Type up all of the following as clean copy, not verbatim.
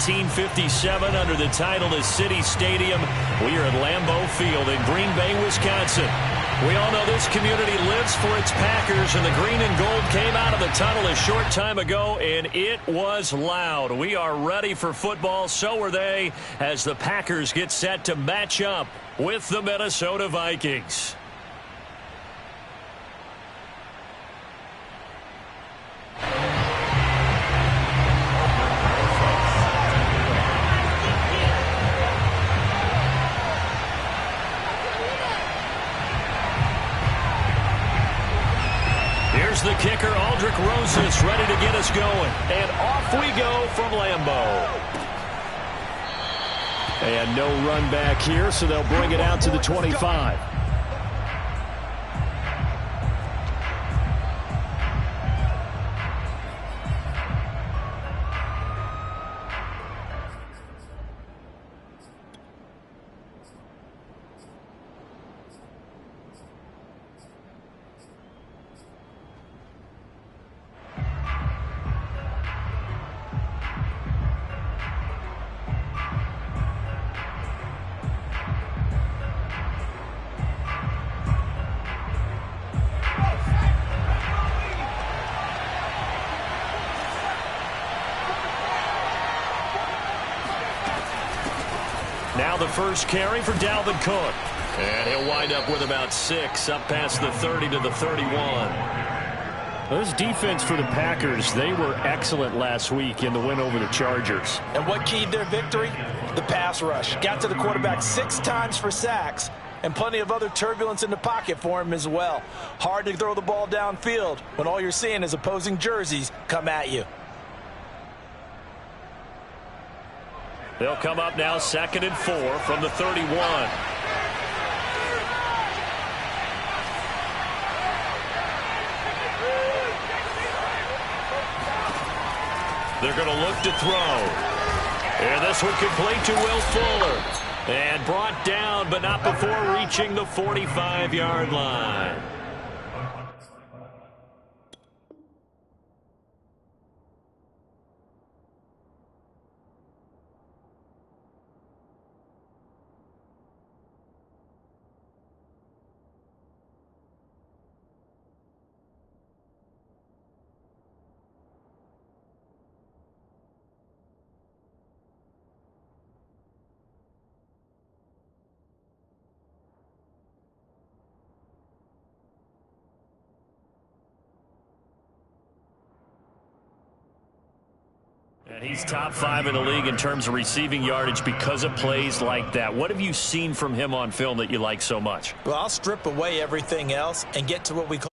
1957 under the title of City Stadium. We are at Lambeau Field in Green Bay, Wisconsin. We all know this community lives for its Packers, and the green and gold came out of the tunnel a short time ago, and it was loud. We are ready for football, so are they, as the Packers get set to match up with the Minnesota Vikings. The kicker, Aldrick Rosas, ready to get us going. And off we go from Lambeau. And no run back here, so they'll bring it out to the 25. Now the first carry for Dalvin Cook. And he'll wind up with about 6, up past the 30 to the 31. This defense for the Packers, they were excellent last week in the win over the Chargers. And what keyed their victory? The pass rush. Got to the quarterback 6 times for sacks, and plenty of other turbulence in the pocket for him as well. Hard to throw the ball downfield when all you're seeing is opposing jerseys come at you. They'll come up now 2nd and 4 from the 31. They're going to look to throw. And this one complete to Will Fuller. And brought down, but not before reaching the 45-yard line. And he's top 5 in the league in terms of receiving yardage because of plays like that. What have you seen from him on film that you like so much? Well, I'll strip away everything else and get to what we call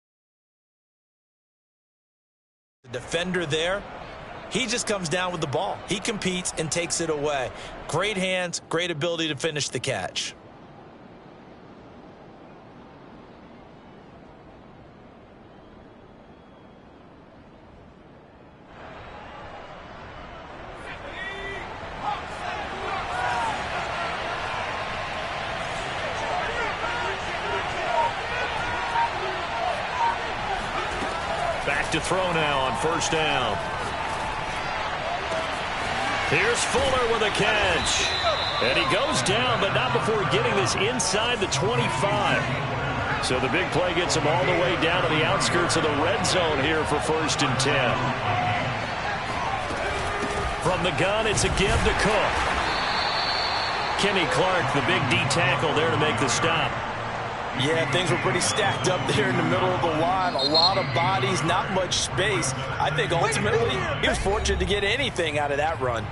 the defender there. He just comes down with the ball. He competes and takes it away. Great hands, great ability to finish the catch. To throw now on 1st down. Here's Fuller with a catch. And he goes down, but not before getting this inside the 25. So the big play gets him all the way down to the outskirts of the red zone here for 1st and 10. From the gun, it's a give to Cook. Kenny Clark, the big D tackle there to make the stop. Yeah, things were pretty stacked up there in the middle of the line. A lot of bodies, not much space. I think ultimately he was fortunate to get anything out of that run.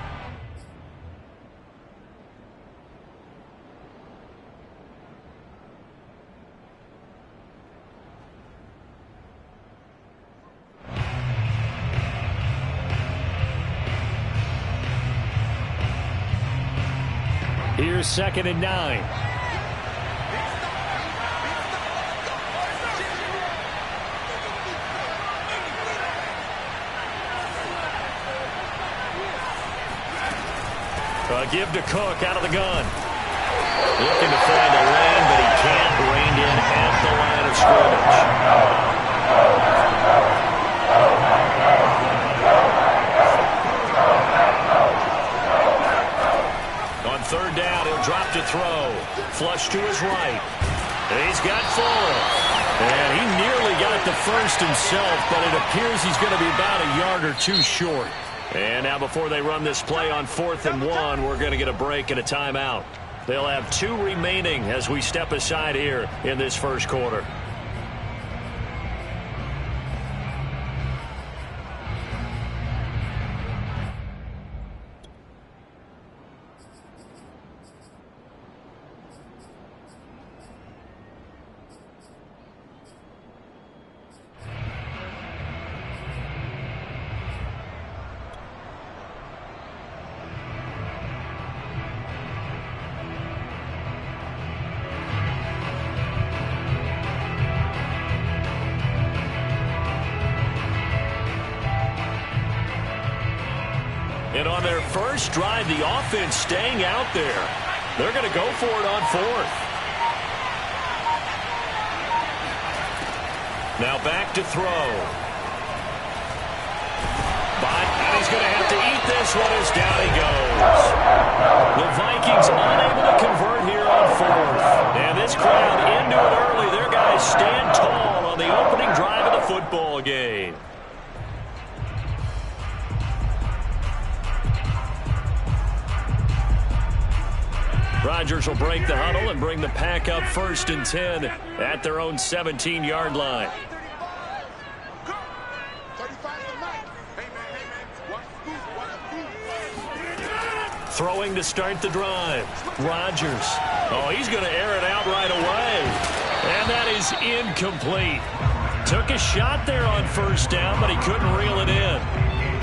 Here's 2nd and 9. Give to Cook out of the gun. Looking to find a lane, but he can't. Reined in at the line of scrimmage. third down. He'll drop to throw. Flush to his right. He's got Fuller. And he nearly got the first himself, but it appears he's going to be about a yard or two short. And now before they run this play on 4th and 1, we're going to get a break and a timeout. They'll have 2 remaining as we step aside here in this first quarter. And on their first drive, the offense staying out there. They're going to go for it on 4th. Now back to throw. But he's going to have to eat this one as down he goes. The Vikings unable to convert here on 4th. And this crowd into it early. Their guys stand tall on the opening drive of the football game. Rodgers will break the huddle and bring the pack up 1st and 10 at their own 17-yard line. Throwing to start the drive. Rodgers. Oh, he's going to air it out right away. And that is incomplete. Took a shot there on 1st down, but he couldn't reel it in.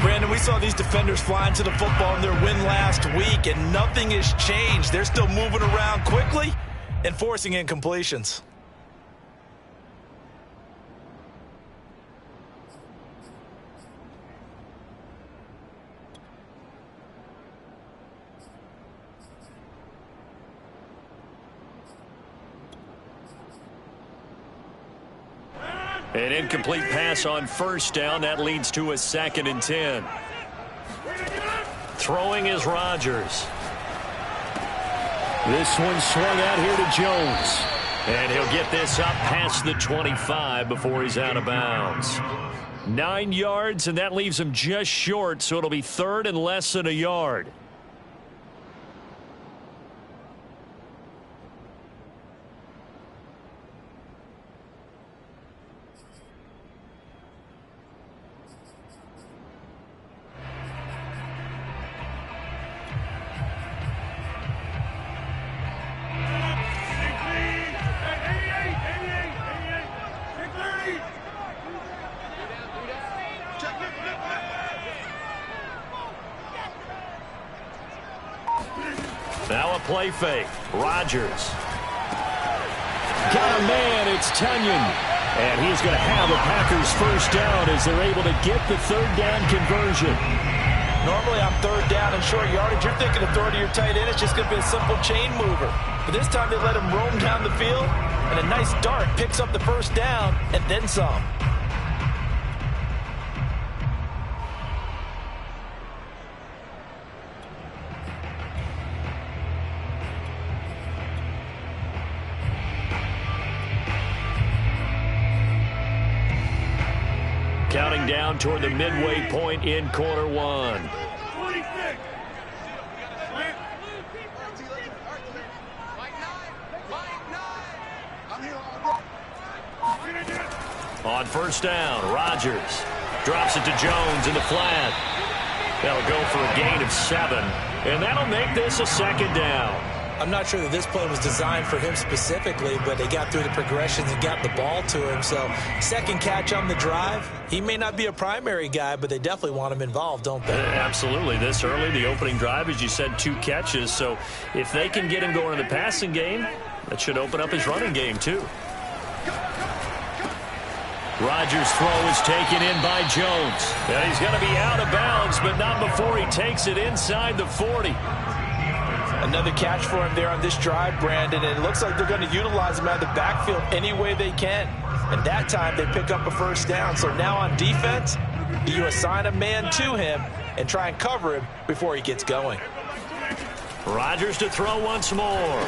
Brandon, we saw these defenders flying to the football in their win last week, and nothing has changed. They're still moving around quickly and forcing incompletions. An incomplete pass on 1st down. That leads to a 2nd and 10. Throwing is Rodgers. This one swung out here to Jones. And he'll get this up past the 25 before he's out of bounds. 9 yards, and that leaves him just short, so it'll be 3rd and less than a yard. Now a play fake. Rodgers. Got a man. It's Tunyon. And he's going to have a Packers first down as they're able to get the 3rd down conversion. Normally on 3rd down and short yardage, you're thinking of throwing to your tight end. It's just going to be a simple chain mover. But this time they let him roam down the field, and a nice dart picks up the first down and then some. Counting down toward the midway point in quarter 1. On 1st down, Rodgers drops it to Jones in the flat. That'll go for a gain of 7, and that'll make this a 2nd down. I'm not sure that this play was designed for him specifically, but they got through the progressions and got the ball to him. So 2nd catch on the drive. He may not be a primary guy, but they definitely want him involved, don't they? Absolutely. This early, the opening drive, as you said, 2 catches. So if they can get him going in the passing game, that should open up his running game too. Rodgers' throw is taken in by Jones. And he's going to be out of bounds, but not before he takes it inside the 40. Another catch for him there on this drive, Brandon, and it looks like they're going to utilize him out of the backfield any way they can. And that time they pick up a first down. So now on defense, do you assign a man to him and try and cover him before he gets going? Rodgers to throw once more.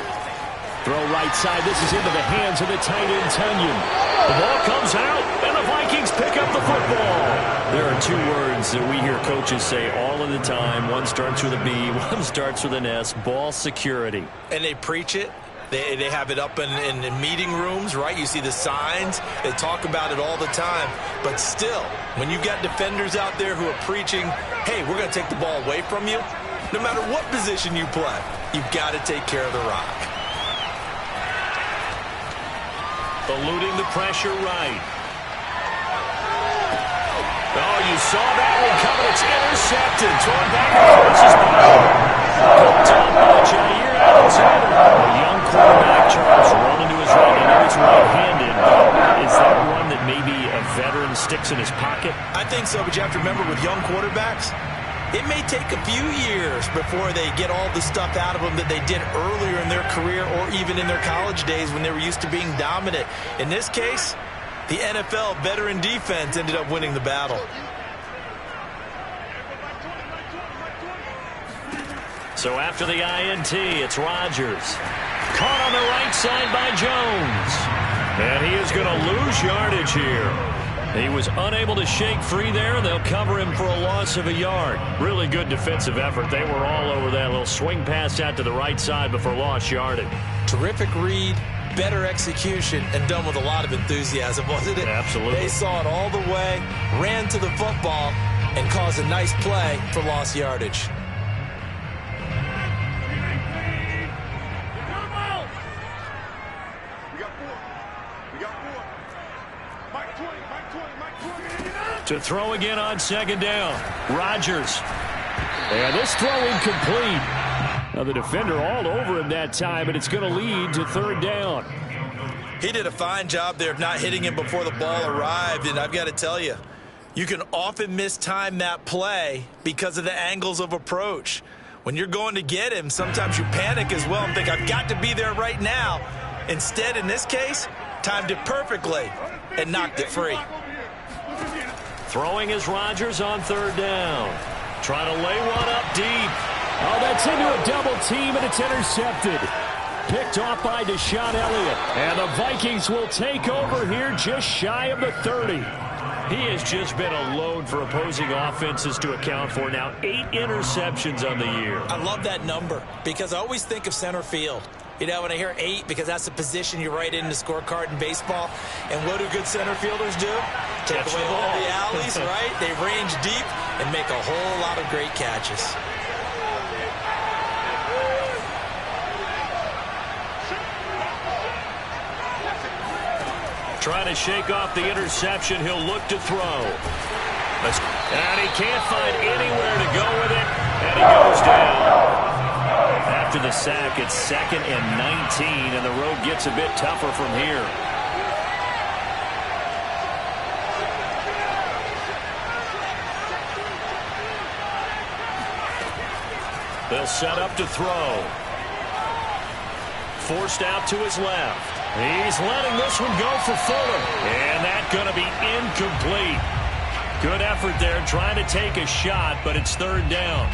Throw right side. This is into the hands of the tight end, Tunyon. The ball comes out, and the Vikings pick up the football. There are two words that we hear coaches say all of the time. One starts with a B, one starts with an S. Ball security. And they preach it. They have it up in meeting rooms, right? You see the signs. They talk about it all the time. But still, when you've got defenders out there who are preaching, hey, we're going to take the ball away from you, no matter what position you play, you've got to take care of the rock. Eluding the pressure right. Oh, you saw that one coming. It's intercepted. Thrown back across his body. Picked up by Jair Alexander. A young quarterback, Charles, rolling to his right. I know he's right-handed, but is that one that maybe a veteran sticks in his pocket? I think so, but you have to remember with young quarterbacks, it may take a few years before they get all the stuff out of them that they did earlier in their career or even in their college days when they were used to being dominant. In this case, the NFL veteran defense ended up winning the battle. So after the INT, it's Rodgers. Caught on the right side by Jones. And he is going to lose yardage here. He was unable to shake free there, and they'll cover him for a loss of a yard. Really good defensive effort. They were all over that little swing pass out to the right side before lost yardage. Terrific read, better execution, and done with a lot of enthusiasm, wasn't it? Absolutely. They saw it all the way, ran to the football, and caused a nice play for lost yardage. To throw again on second down. Rodgers. And this throw incomplete. Now the defender all over him that time, but it's going to lead to third down. He did a fine job there of not hitting him before the ball arrived, and I've got to tell you, you can often mistime that play because of the angles of approach. When you're going to get him, sometimes you panic as well and think, I've got to be there right now. Instead, in this case, timed it perfectly and knocked it free. Throwing is Rodgers on third down. Trying to lay one up deep. Oh, that's into a double team, and it's intercepted. Picked off by Deshaun Elliott. And the Vikings will take over here just shy of the 30. He has just been a load for opposing offenses to account for. Now 8 interceptions on the year. I love that number because I always think of center field. You know, when I hear 8, because that's the position you write in the scorecard in baseball. And what do good center fielders do? Take away all the alleys, right? They range deep and make a whole lot of great catches. Trying to shake off the interception. He'll look to throw. And he can't find anywhere to go with it. And he goes down. After the sack, it's 2nd and 19, and the road gets a bit tougher from here. They'll set up to throw. Forced out to his left. He's letting this one go for Fuller. And that's going to be incomplete. Good effort there trying to take a shot, but it's third down.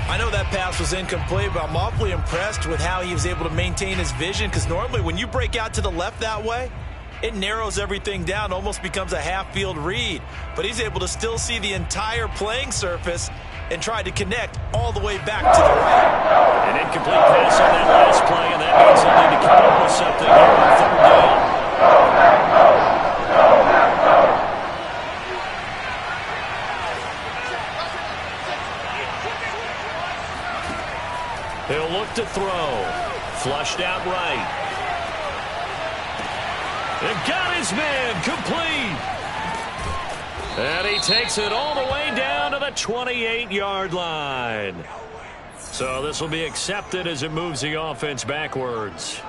I know that pass was incomplete, but I'm awfully impressed with how he was able to maintain his vision, because normally when you break out to the left that way, it narrows everything down, almost becomes a half-field read. But he's able to still see the entire playing surface and try to connect all the way back to the right. An incomplete pass on that last play, and that means they'll need to come up with something here on third down. He'll look to throw. Flushed out right. And got his man complete. And he takes it all the way down to the 28-yard line. So this will be accepted as it moves the offense backwards.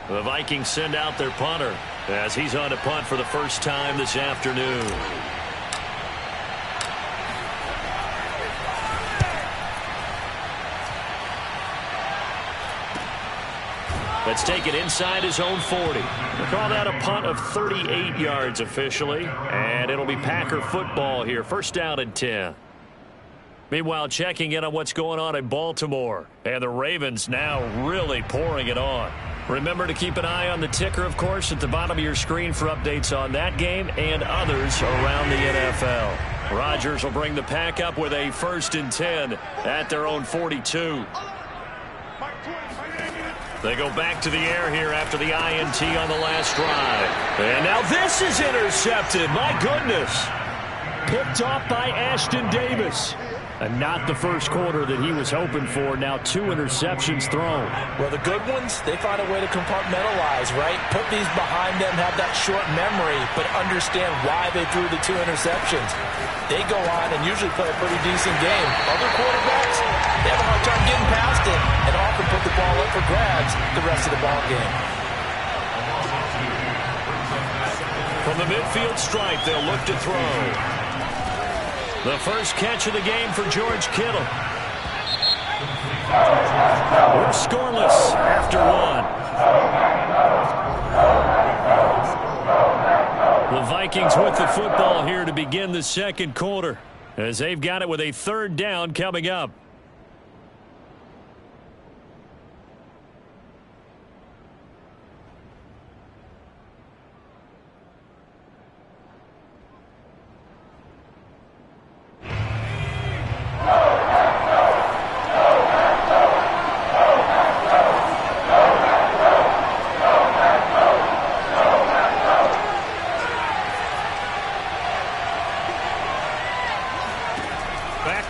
The Vikings send out their punter as he's on to punt for the first time this afternoon. That's taken inside his own 40. We'll call that a punt of 38 yards officially. And it'll be Packer football here. First down and 10. Meanwhile, checking in on what's going on in Baltimore. And the Ravens now really pouring it on. Remember to keep an eye on the ticker, of course, at the bottom of your screen for updates on that game and others around the NFL. Rodgers will bring the Pack up with a first and 10 at their own 42. They go back to the air here after the INT on the last drive. And now this is intercepted. My goodness. Picked off by Ashton Davis. And not the first quarter that he was hoping for. Now 2 interceptions thrown. Well, the good ones, they find a way to compartmentalize, right? Put these behind them, have that short memory, but understand why they threw the 2 interceptions. They go on and usually play a pretty decent game. Other quarterbacks, they have a hard time getting past it and often put the ball up for grabs the rest of the ball game. From the midfield stripe, they'll look to throw. The first catch of the game for George Kittle. We're scoreless after 1. The Vikings with the football here to begin the second quarter, as they've got it with a third down coming up.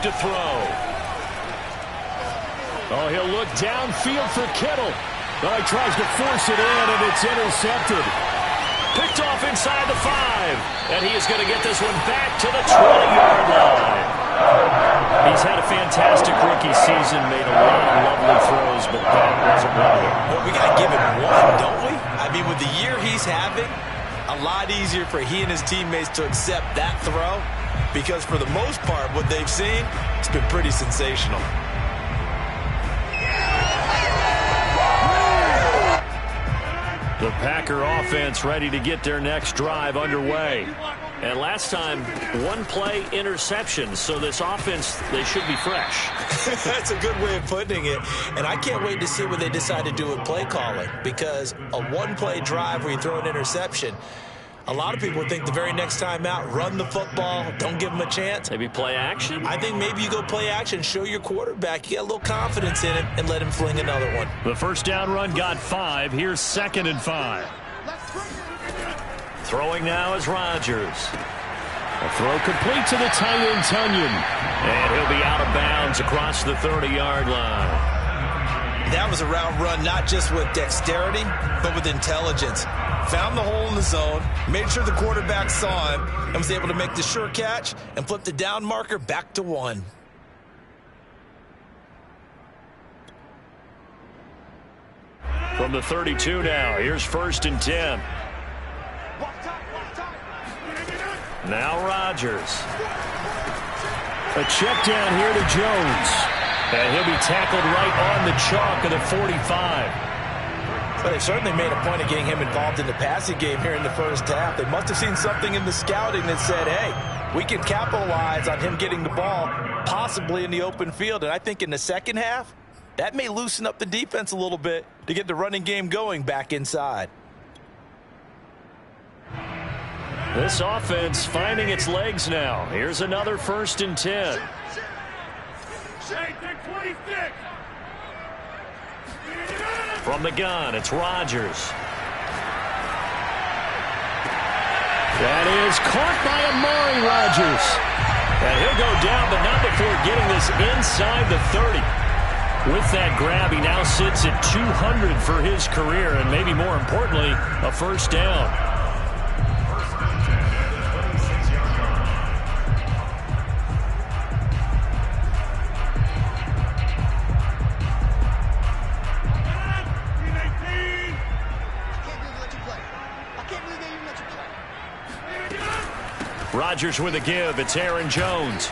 To throw. Oh, he'll look downfield for Kittle. Oh, he tries to force it in, and it's intercepted. Picked off inside the 5. And he is going to get this one back to the 20-yard line. He's had a fantastic rookie season, made a lot of lovely throws, but that wasn't one of them. Well, we got to give him one, don't we? I mean, with the year he's having, a lot easier for he and his teammates to accept that throw. Because for the most part, what they've seen, it's been pretty sensational. The Packer offense ready to get their next drive underway. And last time, 1 play interception. So this offense, they should be fresh. That's a good way of putting it. And I can't wait to see what they decide to do with play calling. Because a 1-play drive where you throw an interception, a lot of people think the very next time out, run the football, don't give them a chance. Maybe play action? I think maybe you go play action, show your quarterback, you get a little confidence in him, and let him fling another one. The first down run got 5. Here's 2nd and 5. Throwing now is Rodgers. A throw complete to the tight end, Tunyon. And he'll be out of bounds across the 30-yard line. That was a route run not just with dexterity, but with intelligence. Found the hole in the zone, made sure the quarterback saw him, and was able to make the sure catch and flip the down marker back to 1. From the 32 now, here's 1st and 10. Now Rodgers. A check down here to Jones. And he'll be tackled right on the chalk of the 45. But they've certainly made a point of getting him involved in the passing game here in the first half. They must have seen something in the scouting that said, hey, we can capitalize on him getting the ball possibly in the open field. And I think in the second half, that may loosen up the defense a little bit to get the running game going back inside. This offense finding its legs now. Here's another 1st and 10. From the gun, it's Rodgers. That is caught by Amari Rodgers. And he'll go down, but not before getting this inside the 30. With that grab, he now sits at 200 for his career, and maybe more importantly, a first down. Rodgers with a give. It's Aaron Jones.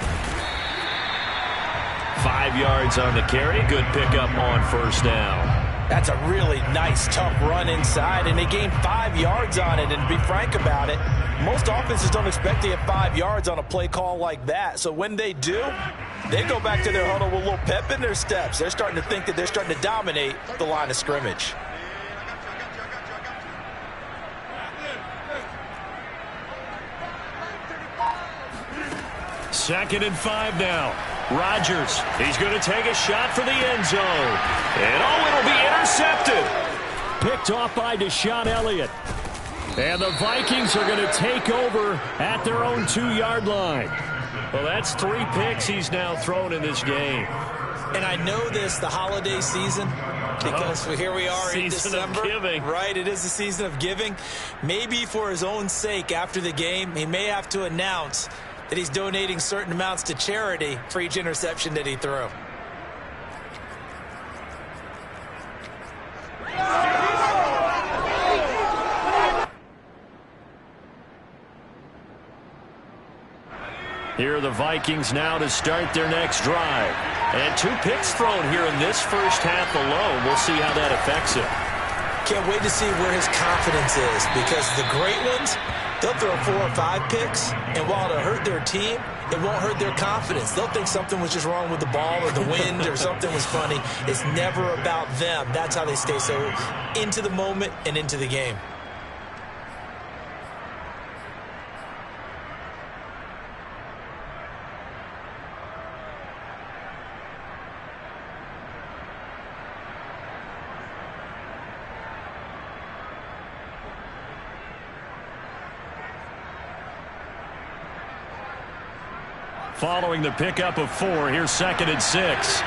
5 yards on the carry. Good pickup on first down. That's a really nice, tough run inside, and they gained 5 yards on it. And to be frank about it, most offenses don't expect to get 5 yards on a play call like that. So when they do, they go back to their huddle with a little pep in their steps. They're starting to think that they're starting to dominate the line of scrimmage. Second and 5 now. Rodgers, he's going to take a shot for the end zone. And it'll be intercepted. Picked off by Deshaun Elliott. And the Vikings are going to take over at their own 2-yard line. Well, that's 3 picks he's now thrown in this game. And I know this, the holiday season, because here we are in December. Season of giving. Right, it is the season of giving. Maybe for his own sake after the game, he may have to announce that he's donating certain amounts to charity for each interception that he threw. Here are the Vikings now to start their next drive. And 2 picks thrown here in this first half alone. We'll see how that affects him. Can't wait to see where his confidence is, because the great ones, they'll throw 4 or 5 picks, and while it'll hurt their team, it won't hurt their confidence. They'll think something was just wrong with the ball or the wind or something was funny. It's never about them. That's how they stay so into the moment and into the game. Following the pickup of 4, here's 2nd and 6.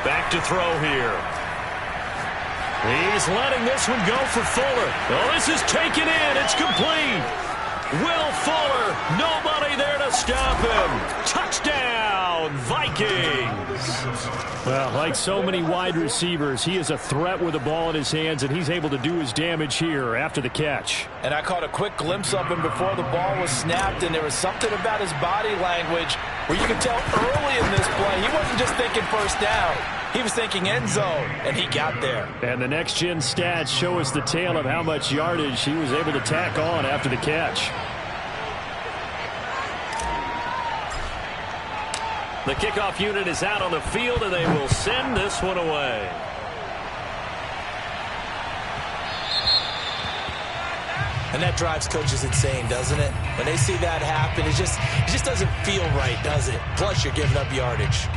Back to throw here. He's letting this one go for Fuller. Oh, this is taken in. It's complete. Will Fuller, nobody there to stop him. Touchdown, Vikings. Well, like so many wide receivers, he is a threat with the ball in his hands, and he's able to do his damage here after the catch. And I caught a quick glimpse of him before the ball was snapped, and there was something about his body language where you could tell early in this play he wasn't just thinking first down. He was thinking end zone, and he got there. And the next-gen stats show us the tale of how much yardage he was able to tack on after the catch. The kickoff unit is out on the field, and they will send this one away. And that drives coaches insane, doesn't it? When they see that happen, it just doesn't feel right, does it? Plus, you're giving up yardage.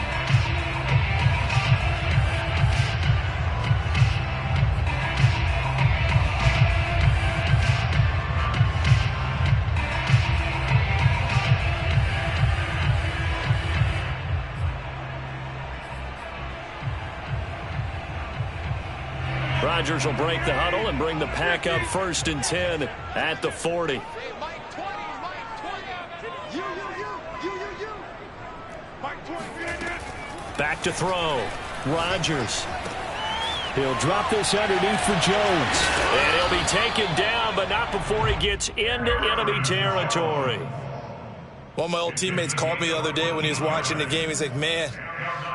Rodgers will break the huddle and bring the pack up 1st and 10 at the 40. Back to throw. Rodgers. He'll drop this underneath for Jones. And he'll be taken down, but not before he gets into enemy territory. One of my old teammates called me the other day when he was watching the game. He's like, man,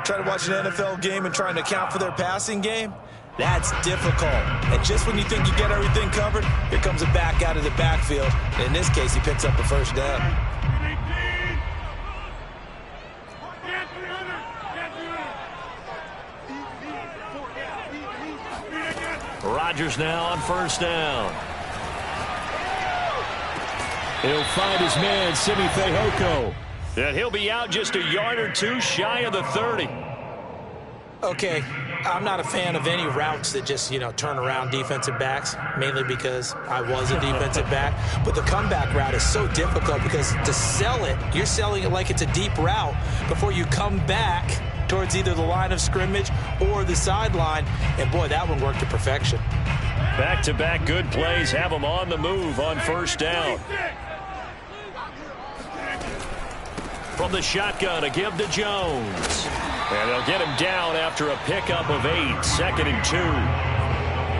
trying to watch an NFL game and trying to account for their passing game, that's difficult. And just when you think you get everything covered, here comes a back out of the backfield. And in this case, he picks up the first down. Rodgers now on 1st down. He'll find his man, Simi Fehoko. And he'll be out just a yard or 2 shy of the 30. Okay, I'm not a fan of any routes that just, turn around defensive backs, mainly because I was a defensive back. But the comeback route is so difficult because to sell it, you're selling it like it's a deep route before you come back towards either the line of scrimmage or the sideline. And, boy, that one worked to perfection. Back-to-back good plays have them on the move on 1st down. From the shotgun, a give to Jones. And they'll get him down after a pickup of 8, 2nd and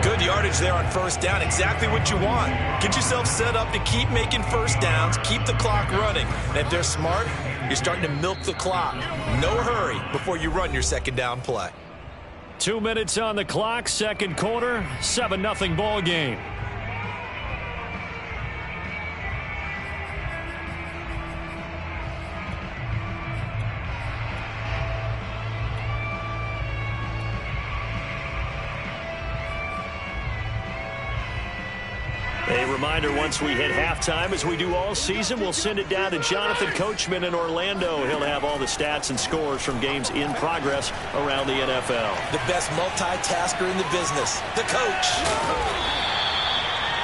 2. Good yardage there on first down. Exactly what you want. Get yourself set up to keep making first downs, keep the clock running. And if they're smart, you're starting to milk the clock. No hurry before you run your second down play. 2 minutes on the clock, second quarter, 7-0 ball game. A reminder, once we hit halftime, as we do all season, we'll send it down to Jonathan Coachman in Orlando. He'll have all the stats and scores from games in progress around the NFL. The best multitasker in the business, the coach.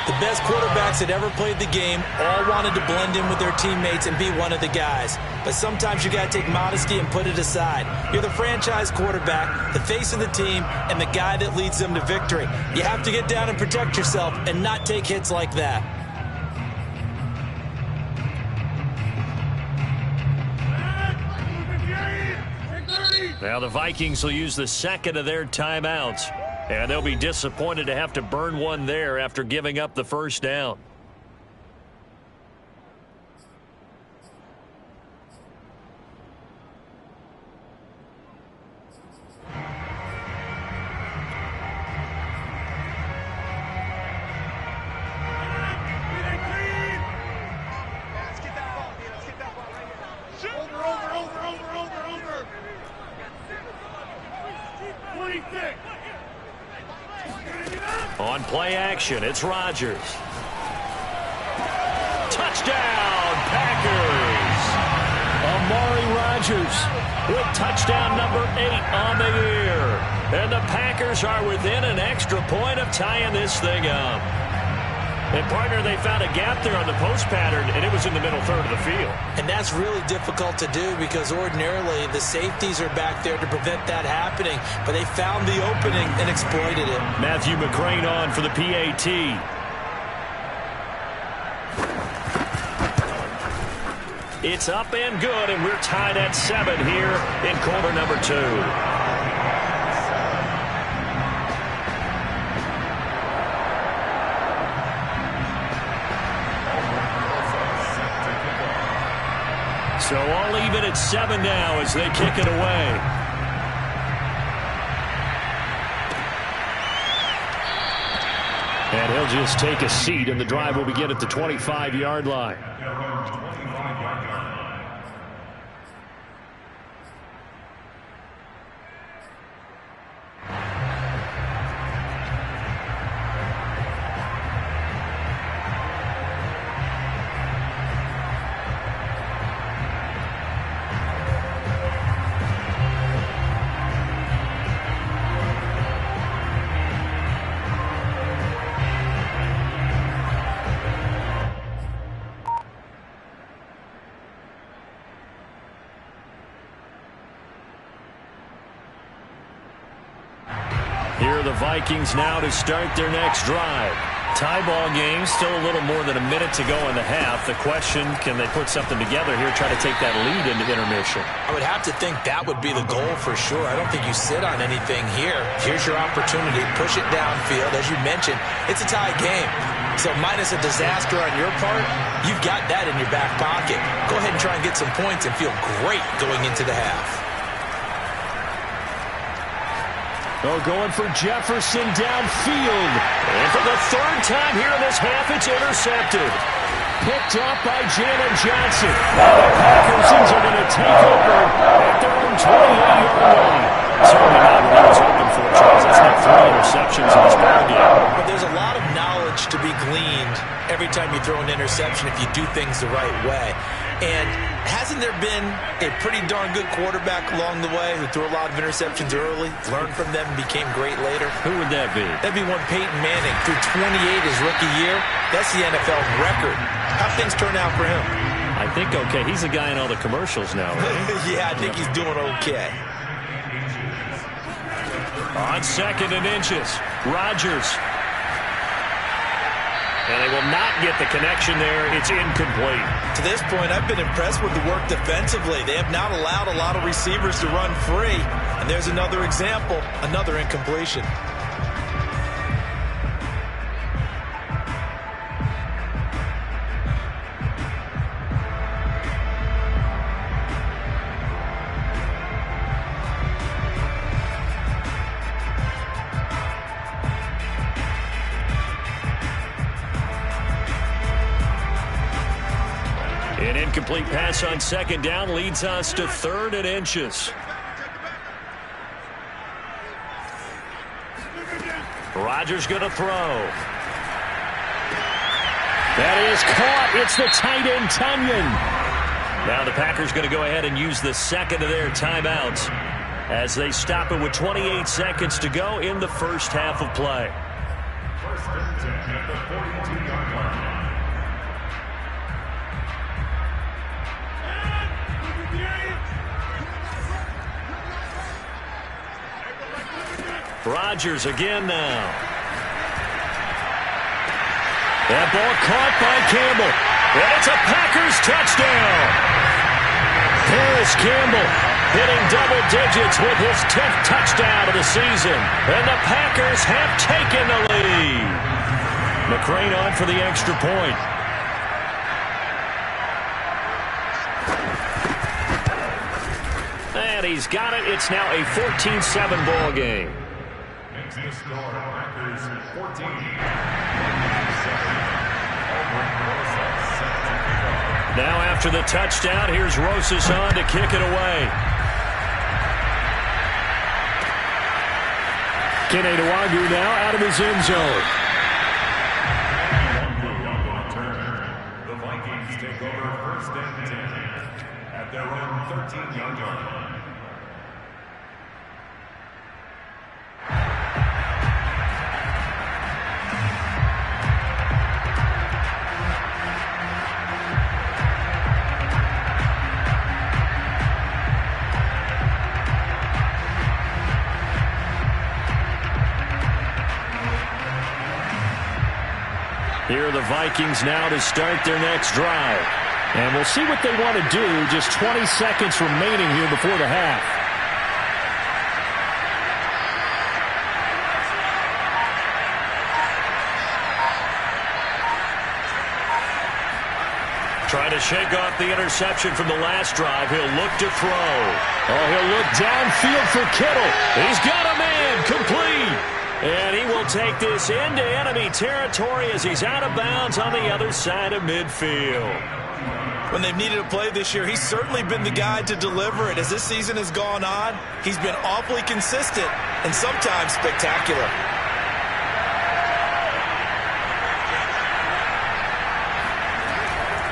The best quarterbacks that ever played the game all wanted to blend in with their teammates and be one of the guys. But sometimes you got to take modesty and put it aside. You're the franchise quarterback, the face of the team, and the guy that leads them to victory. You have to get down and protect yourself and not take hits like that. Now the Vikings will use the second of their timeouts. And they'll be disappointed to have to burn one there after giving up the first down. On play action, it's Rodgers. Touchdown, Packers! Amari Rodgers with touchdown number 8 on the year. And the Packers are within an extra point of tying this thing up. And, partner, they found a gap there on the post pattern, and it was in the middle third of the field. And that's really difficult to do because ordinarily the safeties are back there to prevent that happening. But they found the opening and exploited it. Matthew McCrane on for the PAT. It's up and good, and we're tied at 7 here in quarter number 2. So all even at 7 now as they kick it away. And he'll just take a seat, and the drive will begin at the 25-yard line. Here are the Vikings now to start their next drive. Tie ball game, still a little more than a minute to go in the half. The question, can they put something together here, try to take that lead into intermission? I would have to think that would be the goal for sure. I don't think you sit on anything here. Here's your opportunity. Push it downfield. As you mentioned, it's a tie game. So minus a disaster on your part, you've got that in your back pocket. Go ahead and try and get some points and feel great going into the half. Oh, going for Jefferson downfield. And for the third time here in this half, it's intercepted. Picked up by Jalen Johnson. Now the Packers are going to take over at their own 28-yard line. Certainly not what he was hoping for, Charles. That's not 3 interceptions in this ballgame. But there's a lot of knowledge to be gleaned every time you throw an interception if you do things the right way. And hasn't there been a pretty darn good quarterback along the way who threw a lot of interceptions early, learned from them, and became great later? Who would that be? That'd be one Peyton Manning. Threw 28 his rookie year. That's the NFL record. How things turn out for him? I think okay. He's a guy in all the commercials now, right? Yeah, I think he's doing okay. On second and inches, Rodgers. And they will not get the connection there. It's incomplete. To this point, I've been impressed with the work defensively. They have not allowed a lot of receivers to run free. And there's another example, another incompletion. Incomplete pass on second down leads us to 3rd and inches. Rodgers going to throw. That is caught. It's the tight end, Tonyan. Now the Packers going to go ahead and use the second of their timeouts as they stop it with 28 seconds to go in the first half of play. First and 10 at the 42-yard line. Rodgers again now. That ball caught by Campbell. And it's a Packers touchdown. Paris Campbell hitting double digits with his 10th touchdown of the season. And the Packers have taken the lead. McCrane on for the extra point. And he's got it. It's now a 14-7 ball game. Makes the score Packers 14. Now after the touchdown, here's Rosas on to kick it away. Kene Nwangwu now out of his end zone. The Vikings take over 1st and 10 at their own 13-yard line. Here are the Vikings now to start their next drive. And we'll see what they want to do. Just 20 seconds remaining here before the half. Trying to shake off the interception from the last drive. He'll look to throw. Oh, he'll look downfield for Kittle. He's got a man complete. And he will take this into enemy territory as he's out of bounds on the other side of midfield. When they've needed a play this year, he's certainly been the guy to deliver it. As this season has gone on, he's been awfully consistent and sometimes spectacular.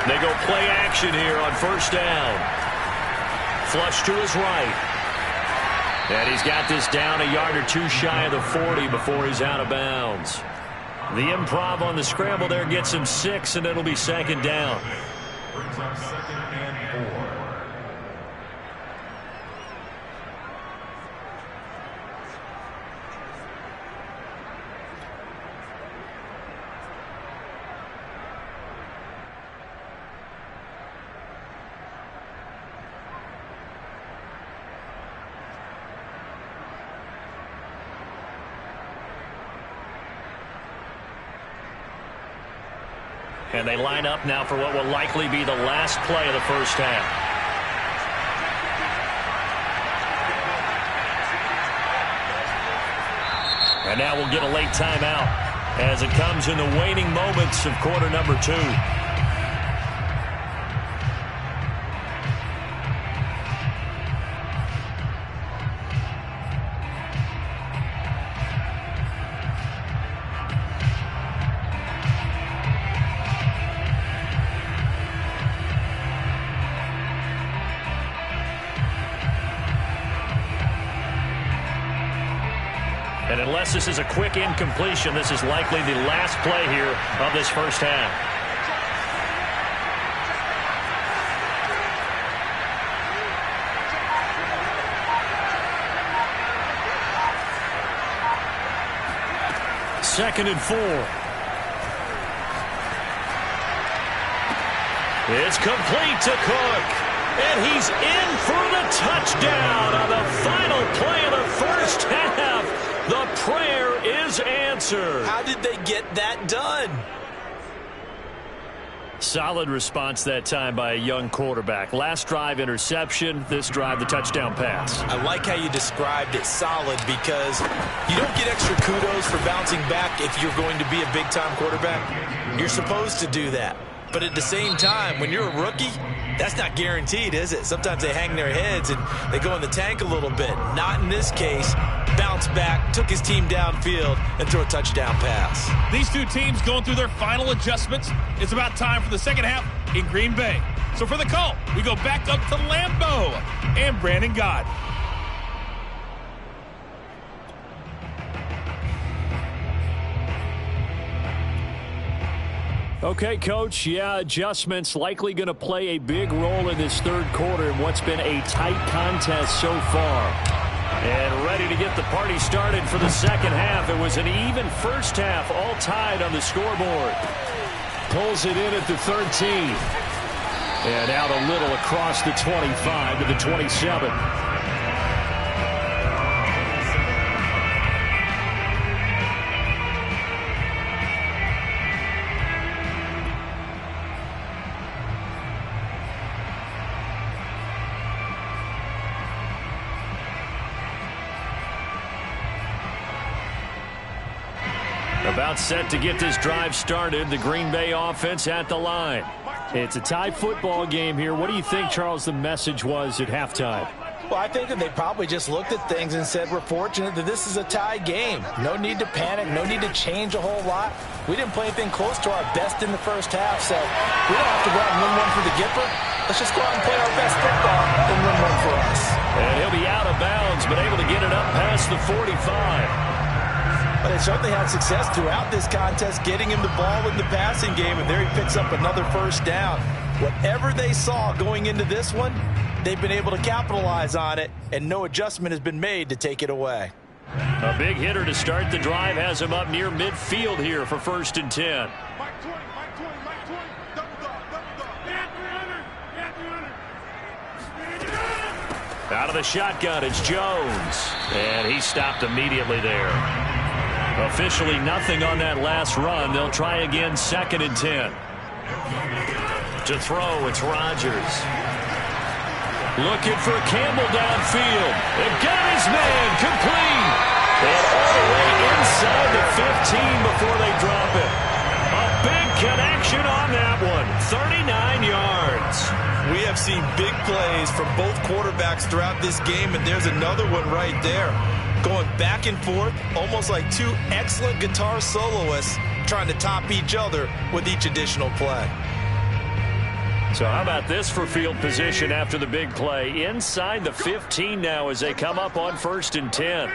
They go play action here on 1st down. Flush to his right. And he's got this down a yard or two shy of the 40 before he's out of bounds. The improv on the scramble there gets him 6, and it'll be 2nd down. Brings up 2nd and 4. And they line up now for what will likely be the last play of the first half. And now we'll get a late timeout as it comes in the waning moments of quarter number 2. And unless this is a quick incompletion, this is likely the last play here of this first half. Second and 4. It's complete to Cook. And he's in for the touchdown on the final play of the first half. The prayer is answered. How did they get that done? Solid response that time by a young quarterback. Last drive, interception. This drive, the touchdown pass. I like how you described it, solid, because you don't get extra kudos for bouncing back if you're going to be a big-time quarterback. You're supposed to do that. But at the same time, when you're a rookie, that's not guaranteed, is it? Sometimes they hang their heads and they go in the tank a little bit. Not in this case. Bounced back, took his team downfield, and threw a touchdown pass. These two teams going through their final adjustments. It's about time for the second half in Green Bay. So for the call, we go back up to Lambeau and Brandon Gott. Okay, Coach, yeah, adjustments likely going to play a big role in this third quarter in what's been a tight contest so far. And ready to get the party started for the second half. It was an even first half, all tied on the scoreboard. Pulls it in at the 13. And out a little across the 25 to the 27. About set to get this drive started. The Green Bay offense at the line. It's a tie football game here. What do you think, Charles, the message was at halftime? Well, I think that they probably just looked at things and said, we're fortunate that this is a tie game. No need to panic. No need to change a whole lot. We didn't play anything close to our best in the first half, so we don't have to go out and win one for the Gipper. Let's just go out and play our best football and win one for us. And he'll be out of bounds, but able to get it up past the 45. But they certainly had success throughout this contest, getting him the ball in the passing game, and there he picks up another first down. Whatever they saw going into this one, they've been able to capitalize on it, and no adjustment has been made to take it away. A big hitter to start the drive has him up near midfield here for 1st and 10. Out of the shotgun, it's Jones. And he stopped immediately there. Officially nothing on that last run. They'll try again 2nd and 10. To throw, it's Rodgers. Looking for Campbell downfield. They've got his man complete. And all the way inside the 15 before they drop it. A big connection on that one. 39 yards. We have seen big plays from both quarterbacks throughout this game, and there's another one right there. Going back and forth, almost like two excellent guitar soloists trying to top each other with each additional play. So how about this for field position after the big play? Inside the 15 now as they come up on 1st and 10.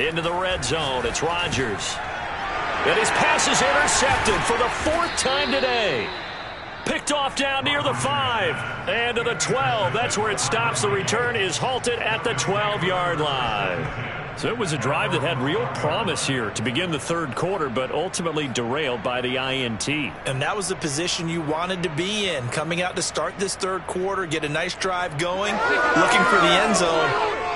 Into the red zone, it's Rodgers. And his pass is intercepted for the 4th time today. Picked off down near the 5 and to the 12. That's where it stops. The return is halted at the 12-yard line. So it was a drive that had real promise here to begin the third quarter, but ultimately derailed by the INT. And that was the position you wanted to be in, coming out to start this third quarter, get a nice drive going, looking for the end zone.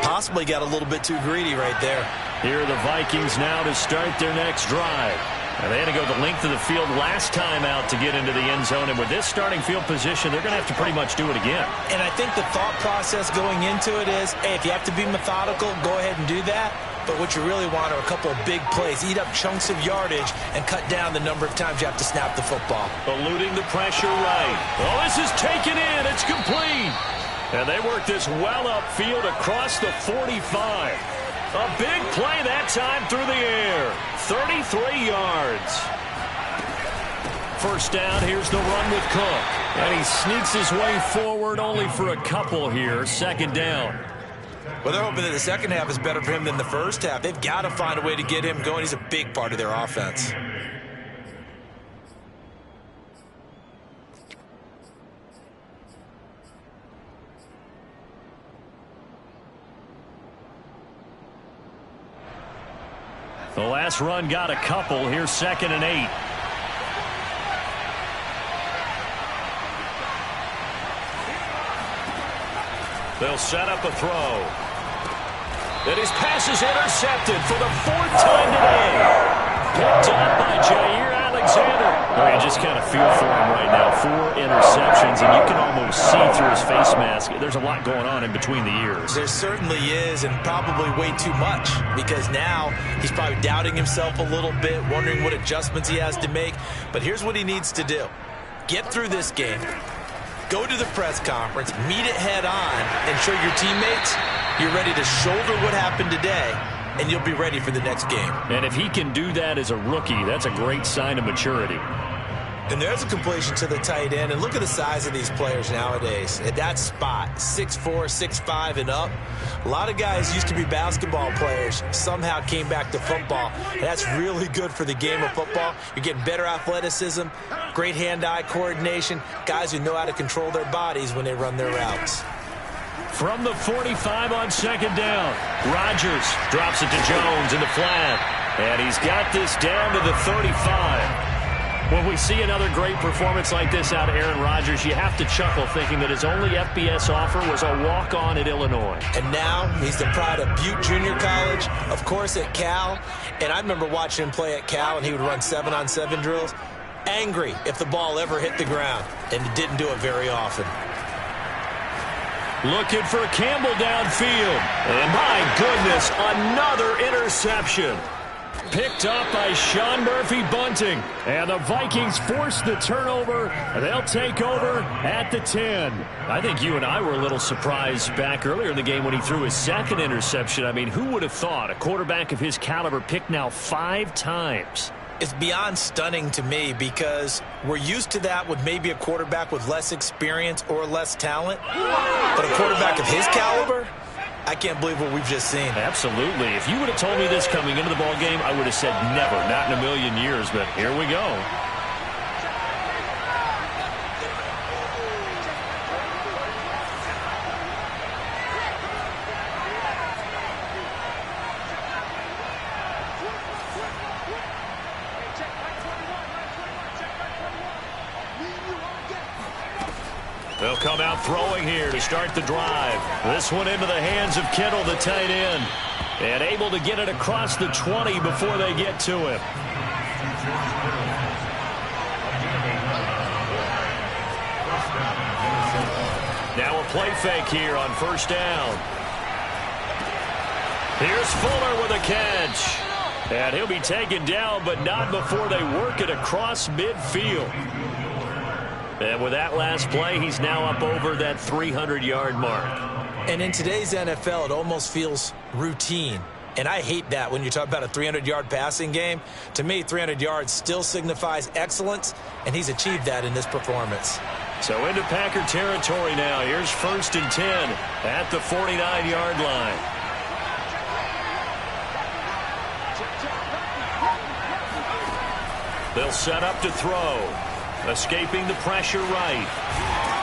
Possibly got a little bit too greedy right there. Here are the Vikings now to start their next drive. And they had to go the length of the field last time out to get into the end zone. And with this starting field position, they're going to have to pretty much do it again. And I think the thought process going into it is, hey, if you have to be methodical, go ahead and do that. But what you really want are a couple of big plays. Eat up chunks of yardage and cut down the number of times you have to snap the football. Eluding the pressure right. Oh, this is taken in. It's complete. And they work this well upfield across the 45. A big play that time through the air. 33 yards. First down, here's the run with Cook. And he sneaks his way forward only for a couple here. 2nd down. Well, they're hoping that the second half is better for him than the first half. They've got to find a way to get him going. He's a big part of their offense. The last run got a couple. Here's 2nd and 8. They'll set up a throw. And his pass is intercepted for the 4th time today. Picked up by Jair Alexander. Oh, you just kind of feel for him right now. 4 interceptions, and you can almost see through his face mask. There's a lot going on in between the ears. There certainly is, and probably way too much, because now he's probably doubting himself a little bit, wondering what adjustments he has to make. But here's what he needs to do. Get through this game, go to the press conference, meet it head on, and show your teammates you're ready to shoulder what happened today, and you'll be ready for the next game. And if he can do that as a rookie, that's a great sign of maturity. And there's a completion to the tight end. And look at the size of these players nowadays. At that spot, 6'4", 6'5", and up. A lot of guys used to be basketball players, somehow came back to football. And that's really good for the game of football. You're getting better athleticism, great hand-eye coordination, guys who know how to control their bodies when they run their routes. From the 45 on second down, Rodgers drops it to Jones in the flat. And he's got this down to the 35. When we see another great performance like this out of Aaron Rodgers, you have to chuckle thinking that his only FBS offer was a walk-on at Illinois. And now he's the pride of Butte Junior College, of course at Cal. And I remember watching him play at Cal, and he would run 7-on-7 drills. Angry if the ball ever hit the ground, and he didn't do it very often. Looking for Campbell downfield. And my goodness, another interception. Picked up by Sean Murphy-Bunting. And the Vikings force the turnover. They'll take over at the 10. I think you and I were a little surprised back earlier in the game when he threw his second interception. I mean, who would have thought a quarterback of his caliber picked now 5 times? It's beyond stunning to me because we're used to that with maybe a quarterback with less experience or less talent. But a quarterback of his caliber, I can't believe what we've just seen. Absolutely. If you would have told me this coming into the ball game, I would have said never, not in a million years. But here we go. They'll come out throwing here to start the drive. This one into the hands of Kittle, the tight end. And able to get it across the 20 before they get to him. Now a play fake here on first down. Here's Fuller with a catch. And he'll be taken down, but not before they work it across midfield. And with that last play, he's now up over that 300-yard mark. And in today's NFL, it almost feels routine. And I hate that when you talk about a 300-yard passing game. To me, 300 yards still signifies excellence, and he's achieved that in this performance. So into Packer territory now. Here's 1st and 10 at the 49-yard line. They'll set up to throw. Escaping the pressure right.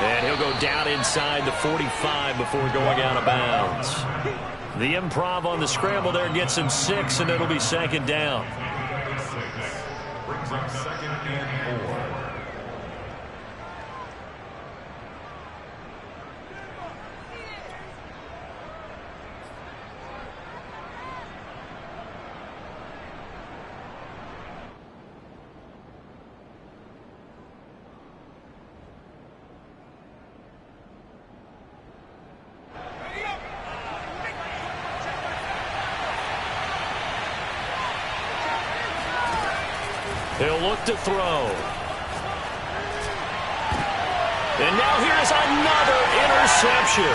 And he'll go down inside the 45 before going out of bounds. The improv on the scramble there gets him 6, and it'll be second down. Brings up 2nd and 4. He'll look to throw. And now here's another interception.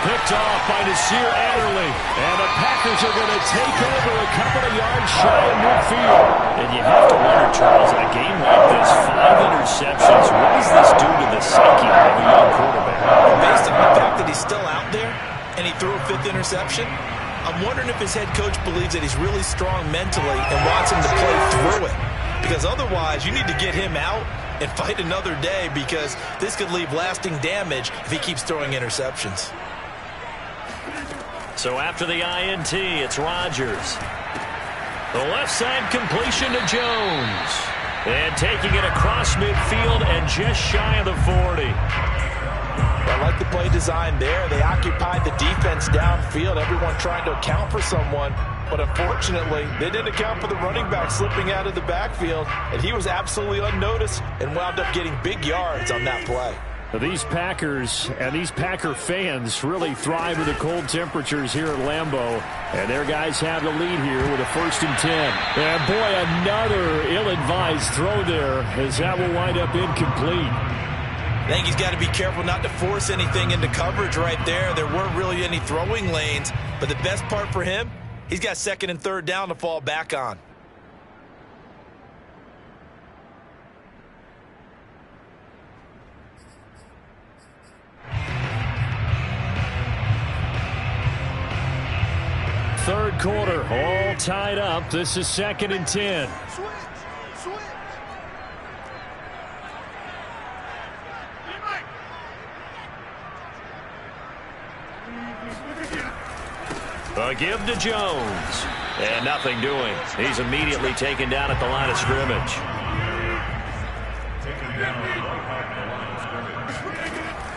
Picked off by Nasir Adderley. And the Packers are going to take over a couple of yards shy of midfield. And you have to wonder, Charles, in a game like this, 5 interceptions, what does this do to the psyche of a young quarterback? Based on the fact that he's still out there and he threw a 5th interception, I'm wondering if his head coach believes that he's really strong mentally and wants him to play through it. Because otherwise, you need to get him out and fight another day, because this could leave lasting damage if he keeps throwing interceptions. So after the INT, it's Rodgers. The left side completion to Jones. And taking it across midfield and just shy of the 40. I like the play design there. They occupied the defense downfield, everyone trying to account for someone. But unfortunately, they didn't account for the running back slipping out of the backfield, and he was absolutely unnoticed and wound up getting big yards on that play. These Packers and these Packer fans really thrive with the cold temperatures here at Lambeau. And their guys have the lead here with a 1st and 10. And boy, another ill-advised throw there, as that will wind up incomplete. I think he's got to be careful not to force anything into coverage right there. There weren't really any throwing lanes, but the best part for him, he's got 2nd and 3rd down to fall back on. Third quarter, all tied up. This is 2nd and 10. A give to Jones. And nothing doing. He's immediately taken down at the line of scrimmage.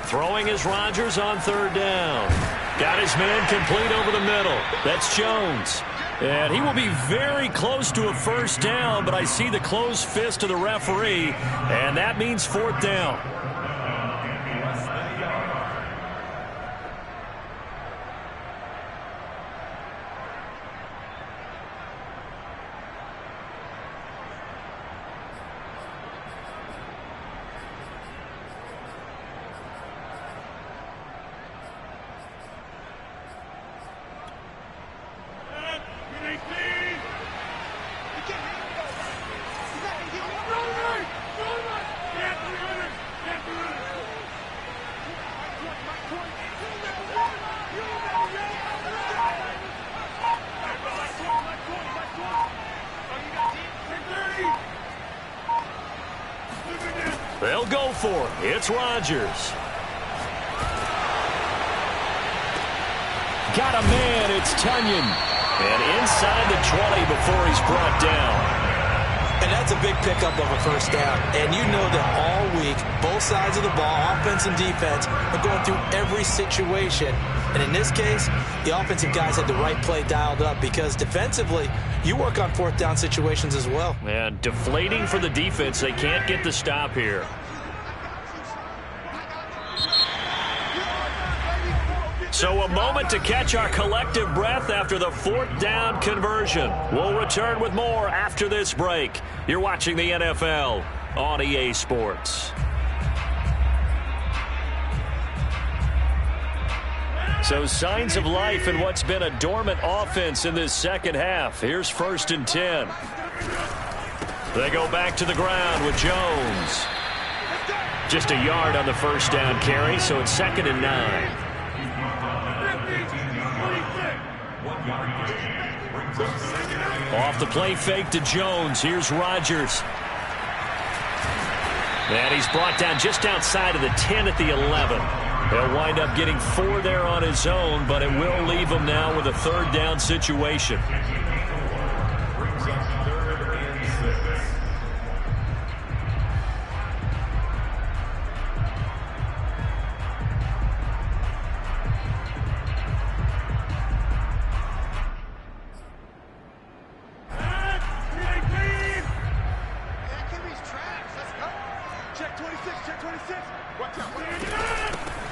Throwing is Rodgers on 3rd down. Got his man complete over the middle. That's Jones. And he will be very close to a 1st down, but I see the closed fist of the referee, and that means 4th down. They'll go for it. It's Rodgers. Got a man. It's Tunyon. And inside the 20 before he's brought down. And that's a big pickup of a 1st down. And you know that all week, both sides of the ball, offense and defense, are going through every situation. And in this case, the offensive guys had the right play dialed up because defensively, you work on 4th down situations as well. And deflating for the defense. They can't get the stop here. So a moment to catch our collective breath after the 4th down conversion. We'll return with more after this break. You're watching the NFL on EA Sports. So signs of life in what's been a dormant offense in this 2nd half. Here's 1st and 10. They go back to the ground with Jones. Just a yard on the 1st down carry, so it's 2nd and 9. Off the play fake to Jones. Here's Rodgers. And he's brought down just outside of the 10 at the 11. He'll wind up getting 4 there on his own, but it will leave him now with a 3rd down situation.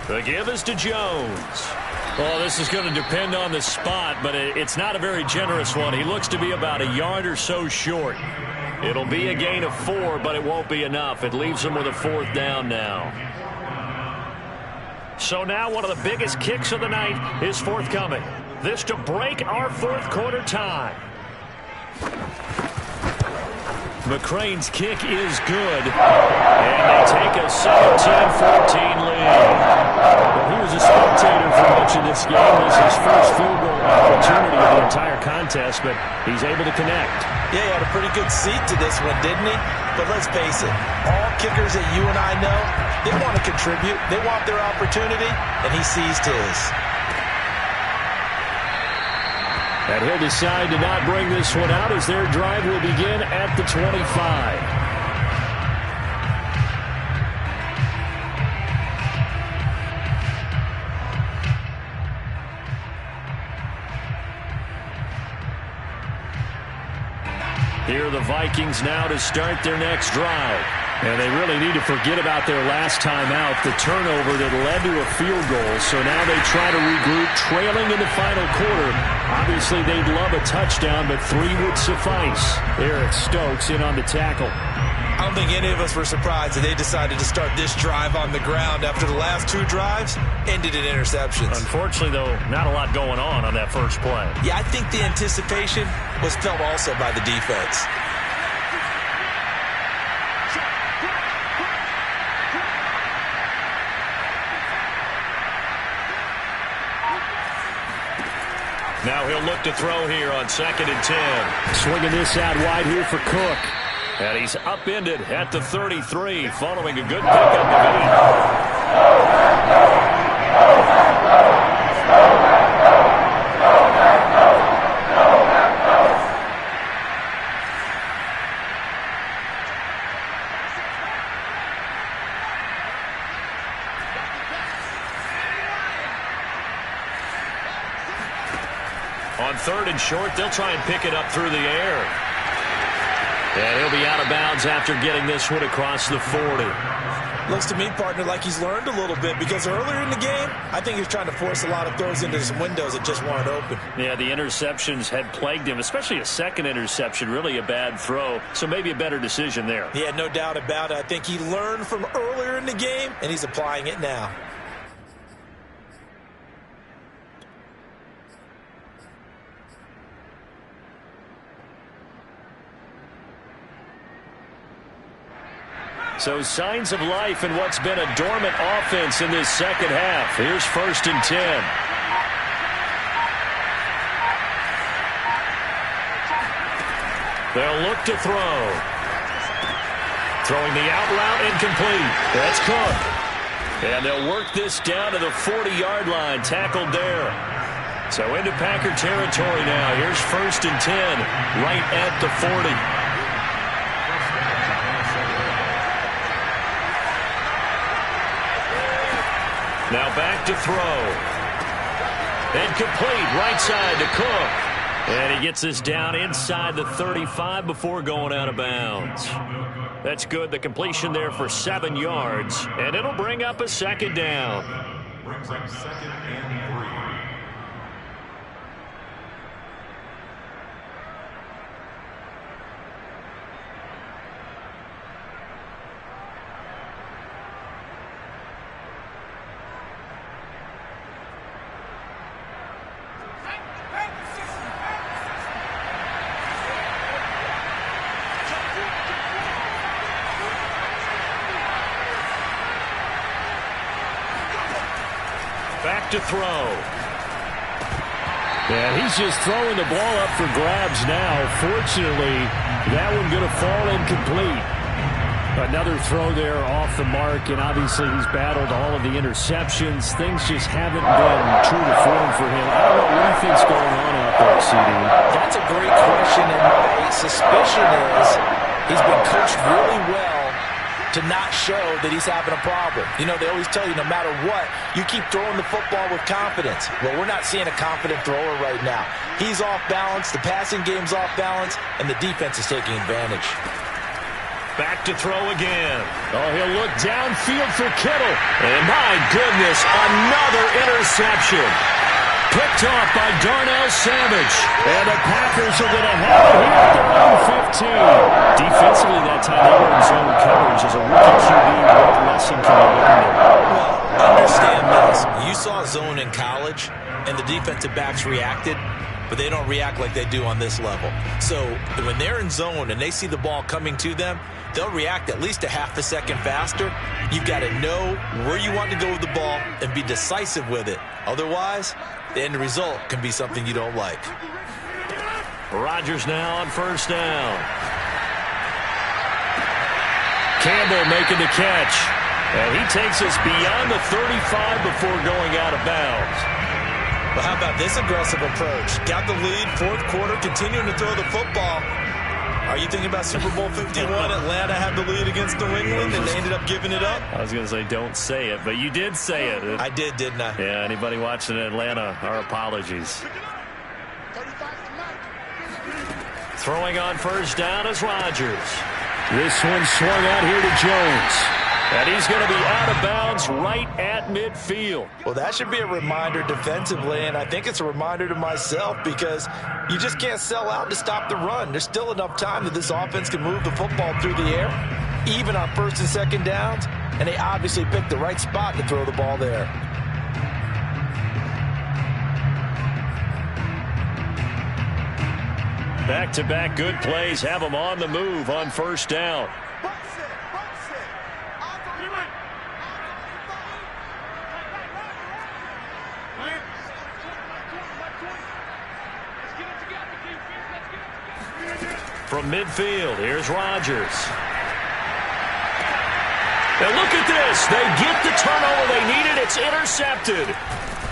The give is to Jones. Well, this is going to depend on the spot, but it's not a very generous one. He looks to be about a yard or so short. It'll be a gain of 4, but it won't be enough. It leaves him with a 4th down now. So now one of the biggest kicks of the night is forthcoming. This to break our 4th quarter tie. McCrane's kick is good, and they take a 17-14 lead. Well, he was a spectator for much of this game. This is his first field goal opportunity of the entire contest, but he's able to connect. Yeah, he had a pretty good seat to this one, didn't he? But let's face it, all kickers that you and I know, they want to contribute. They want their opportunity, and he seized his. And he'll decide to not bring this one out as their drive will begin at the 25. Here are the Vikings now to start their next drive. And they really need to forget about their last time out, the turnover that led to a field goal. So now they try to regroup, trailing in the final quarter. Obviously, they'd love a touchdown, but 3 would suffice. Eric Stokes in on the tackle. I don't think any of us were surprised that they decided to start this drive on the ground after the last 2 drives ended in interceptions. Unfortunately, though, not a lot going on that first play. Yeah, I think the anticipation was felt also by the defense. Now he'll look to throw here on 2nd and 10. Swinging this out wide here for Cook. And he's upended at the 33 following a good pickup of 8. On 3rd and short, they'll try and pick it up through the air. And he'll be out of bounds after getting this one across the 40. Looks to me, partner, like he's learned a little bit, because earlier in the game, I think he was trying to force a lot of throws into some windows that just weren't open. Yeah, the interceptions had plagued him, especially a second interception, really a bad throw. So maybe a better decision there. Yeah, no doubt about it. I think he learned from earlier in the game, and he's applying it now. So signs of life in what's been a dormant offense in this second half. Here's 1st and 10. They'll look to throw. Throwing the out route incomplete. That's Cook. And they'll work this down to the 40-yard line. Tackled there. So into Packer territory now. Here's 1st and 10 right at the 40. Now back to throw. And complete right side to Cook. And he gets this down inside the 35 before going out of bounds. That's good. The completion there for 7 yards. And it'll bring up a 2nd down. Brings up 2nd and 3. Back to throw. Yeah, he's just throwing the ball up for grabs now. Fortunately, that one going to fall incomplete. Another throw there off the mark, and obviously he's battled all of the interceptions. Things just haven't been true to form for him. I don't know what he thinks going on out there, CD. That's a great question, and my suspicion is he's been coached really well to not show that he's having a problem. You know, they always tell you no matter what, you keep throwing the football with confidence. Well, we're not seeing a confident thrower right now. He's off balance, the passing game's off balance, and the defense is taking advantage. Back to throw again. Oh, he'll look downfield for Kittle. And my goodness, another interception. Picked off by Darnell Savage. And the Packers are going to have it here at their own 15. Defensively that time, they were in zone coverage. As a rookie QB, what lesson can you learn there? Well, understand this. You saw zone in college, and the defensive backs reacted, but they don't react like they do on this level. So when they're in zone and they see the ball coming to them, they'll react at least a half a second faster. You've got to know where you want to go with the ball and be decisive with it. Otherwise, the end result can be something you don't like. Rodgers now on 1st down. Campbell making the catch. And he takes us beyond the 35 before going out of bounds. Well, how about this aggressive approach? Got the lead, 4th quarter, continuing to throw the football. Are you thinking about Super Bowl 51? Atlanta had the lead against New England, and they ended up giving it up? I was going to say don't say it, but you did say it. I did, didn't I? Yeah, anybody watching Atlanta, our apologies. Throwing on first down is Rodgers. This one swung out here to Jones. And he's going to be out of bounds right at midfield. Well, that should be a reminder defensively, and I think it's a reminder to myself because you just can't sell out to stop the run. There's still enough time that this offense can move the football through the air, even on first and second downs, and they obviously picked the right spot to throw the ball there. Back-to-back good plays have them on the move on first down. From midfield, here's Rodgers. And look at this. They get the turnover they needed. It's intercepted.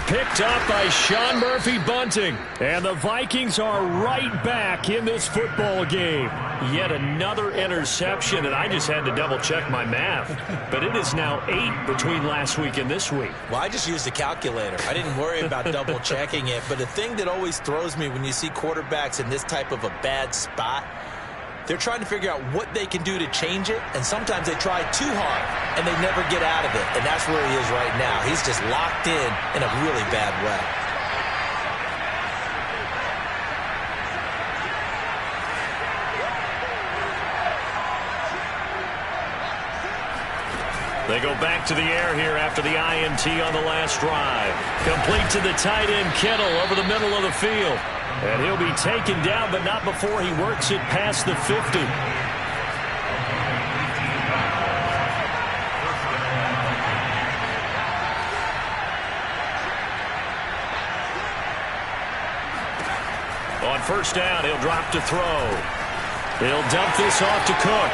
Picked up by Sean Murphy-Bunting. And the Vikings are right back in this football game. Yet another interception, and I just had to double-check my math. But it is now 8 between last week and this week. Well, I just used a calculator. I didn't worry about double-checking it. But the thing that always throws me when you see quarterbacks in this type of a bad spot, they're trying to figure out what they can do to change it, and sometimes they try too hard, and they never get out of it. And that's where he is right now. He's just locked in a really bad way. They go back to the air here after the INT on the last drive. Complete to the tight end, Kittle, over the middle of the field. And he'll be taken down, but not before he works it past the 50. On first down, he'll drop to throw. He'll dump this off to Cook.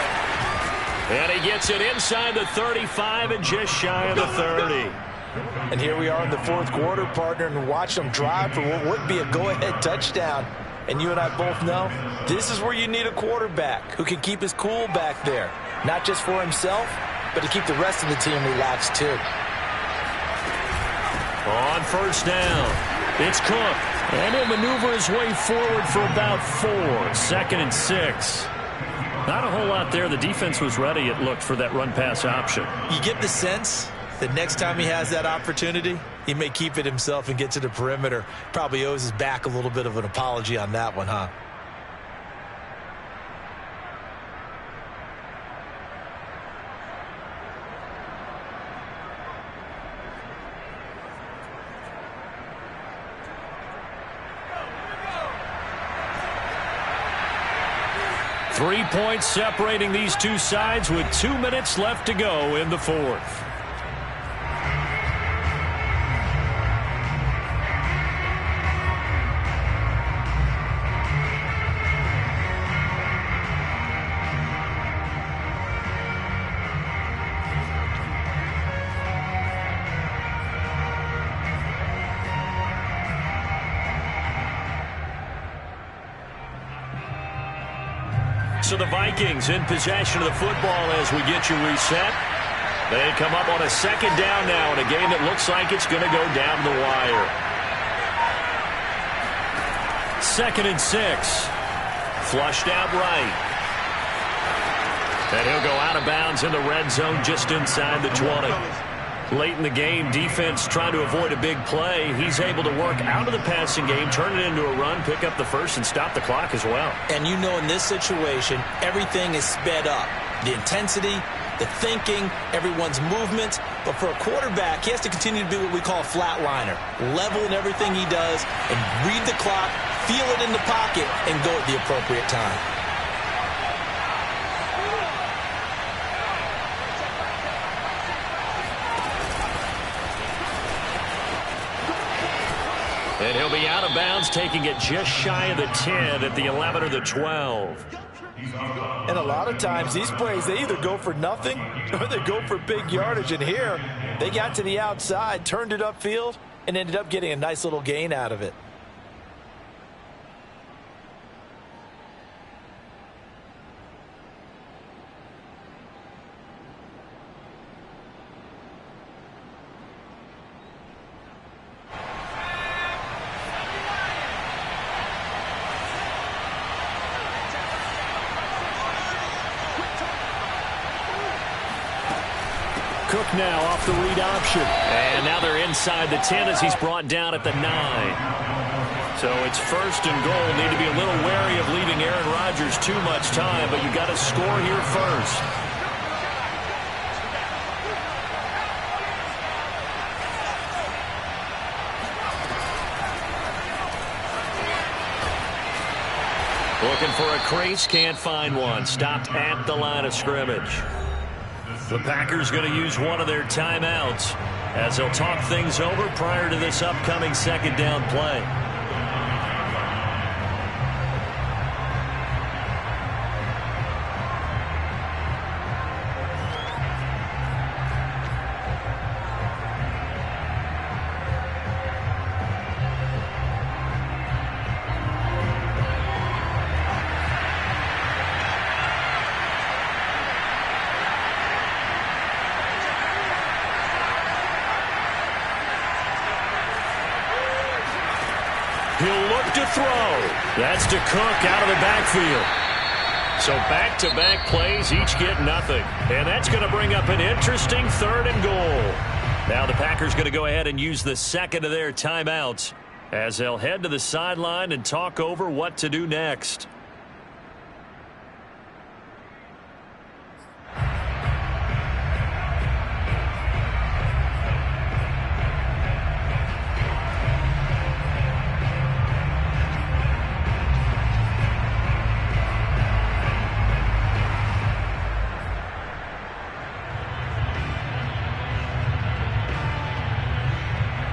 And he gets it inside the 35 and just shy of the 30. And here we are in the fourth quarter, partner, and watch them drive for what would be a go-ahead touchdown. And you and I both know this is where you need a quarterback who can keep his cool back there. Not just for himself, but to keep the rest of the team relaxed too. On first down, it's Cook. And he'll maneuver his way forward for about 4. 2nd and 6. Not a whole lot there. The defense was ready, it looked, for that run-pass option. You get the sense that next time he has that opportunity, he may keep it himself and get to the perimeter. Probably owes his back a little bit of an apology on that one, huh? Three points separating these two sides with 2 minutes left to go in the fourth. So the Vikings in possession of the football as we get you reset. They come up on a second down now in a game that looks like it's going to go down the wire. 2nd and 6. Flushed out right. And he'll go out of bounds in the red zone just inside the 20. Late in the game, defense trying to avoid a big play. He's able to work out of the passing game, turn it into a run, pick up the first, and stop the clock as well. And you know in this situation, everything is sped up. The intensity, the thinking, everyone's movements. But for a quarterback, he has to continue to be what we call a flatliner. Level in everything he does and read the clock, feel it in the pocket, and go at the appropriate time. And he'll be out of bounds, taking it just shy of the 10 at the 11 or the 12. And a lot of times, these plays, they either go for nothing or they go for big yardage. And here, they got to the outside, turned it upfield, and ended up getting a nice little gain out of it. Cook now off the read option. And now they're inside the 10 as he's brought down at the 9. So it's first and goal. Need to be a little wary of leaving Aaron Rodgers too much time, but you got to score here first. Looking for a crease, can't find one. Stopped at the line of scrimmage. The Packers going to use one of their timeouts as they'll talk things over prior to this upcoming second down play. He'll look to throw. That's to Cook out of the backfield. So back-to-back plays, each get nothing. And that's going to bring up an interesting third and goal. Now the Packers going to go ahead and use the second of their timeouts as they'll head to the sideline and talk over what to do next.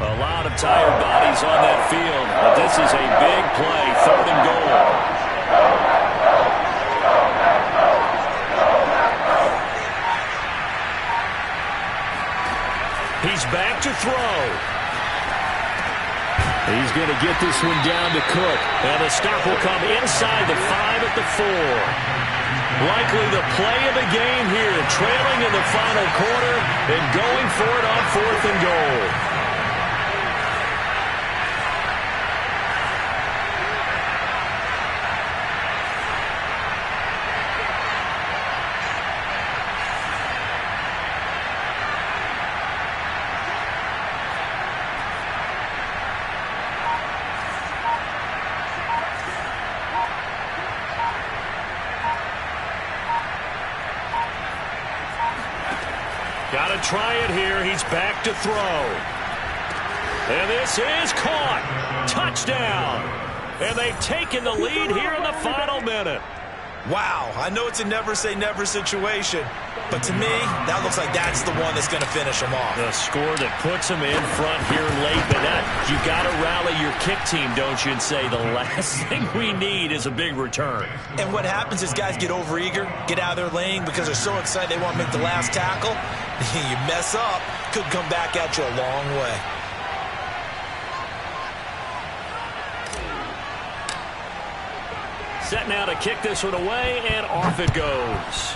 A lot of tired bodies on that field, but this is a big play, third and goal. He's back to throw. He's going to get this one down to Cook. And the stop will come inside the 5 at the 4. Likely the play of the game here, trailing in the final quarter and going for it on 4th and goal. Got to try it here. He's back to throw. And this is caught. Touchdown. And they've taken the lead here in the final minute. Wow, I know it's a never-say-never situation, but to me, that looks like that's the one that's going to finish them off. The score that puts them in front here late, but you got to rally your kick team, don't you, and say the last thing we need is a big return. And what happens is guys get overeager, get out of their lane because they're so excited they want to make the last tackle. You mess up, could come back at you a long way. Set now to kick this one away, and off it goes.